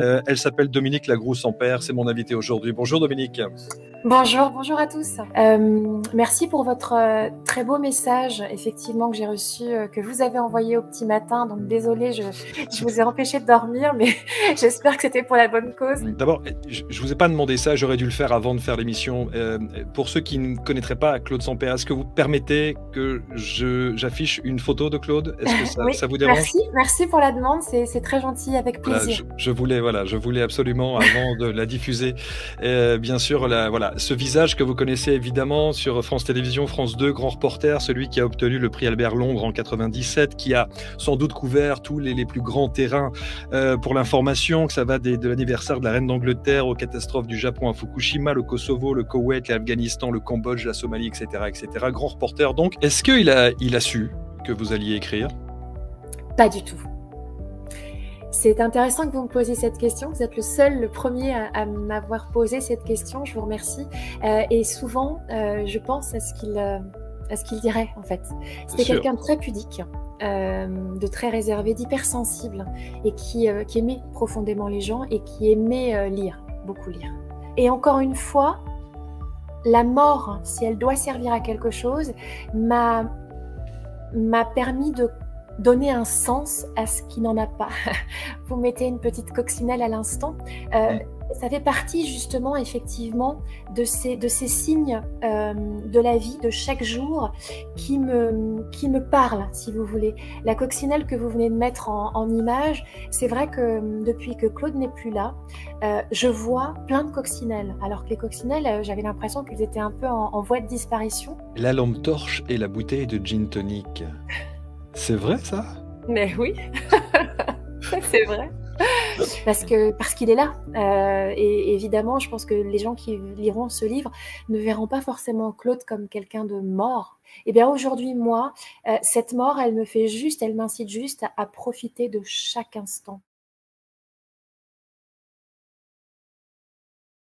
Elle s'appelle Dominique Lagroux-Sampère, c'est mon invité aujourd'hui. Bonjour Dominique. Bonjour, bonjour à tous. Merci pour votre très beau message, effectivement, que j'ai reçu, que vous avez envoyé au petit matin. Donc désolée, je vous ai empêché de dormir, mais j'espère que c'était pour la bonne cause. D'abord, je ne vous ai pas demandé ça, j'aurais dû le faire avant de faire l'émission. Pour ceux qui ne connaîtraient pas Claude Sampère, est-ce que vous permettez que j'affiche une photo de Claude? Est-ce que Oui, ça vous dérange? merci pour la demande, c'est très gentil, avec plaisir. Voilà, je voulais absolument, avant de la diffuser, bien sûr, voilà, ce visage que vous connaissez évidemment sur France Télévisions, France 2, grand reporter, celui qui a obtenu le prix Albert Londres en 97, qui a sans doute couvert tous les plus grands terrains pour l'information, que ça va de l'anniversaire de la reine d'Angleterre aux catastrophes du Japon à Fukushima, le Kosovo, le Koweït, l'Afghanistan, le Cambodge, la Somalie, etc., etc. Grand reporter donc. Est-ce qu'il a su que vous alliez écrire? Pas du tout. C'est intéressant que vous me posiez cette question. Vous êtes le premier à m'avoir posé cette question. Je vous remercie. Et souvent, je pense à ce qu'il dirait, en fait. C'était quelqu'un de très pudique, de très réservé, d'hypersensible, et qui aimait profondément les gens et qui aimait lire, beaucoup lire. Et encore une fois, la mort, si elle doit servir à quelque chose, m'a permis de donner un sens à ce qui n'en a pas. Vous mettez une petite coccinelle à l'instant. Ça fait partie justement, effectivement, de ces signes de la vie de chaque jour qui me parlent, si vous voulez. La coccinelle que vous venez de mettre en image, c'est vrai que depuis que Claude n'est plus là, je vois plein de coccinelles. Alors que les coccinelles, j'avais l'impression qu'ils étaient un peu en voie de disparition. La lampe torche et la bouteille de gin tonic. C'est vrai, ça? Mais oui, c'est vrai. Parce qu'il est là. Et évidemment, je pense que les gens qui liront ce livre ne verront pas forcément Claude comme quelqu'un de mort. Et bien aujourd'hui, moi, cette mort, elle m'incite juste à profiter de chaque instant.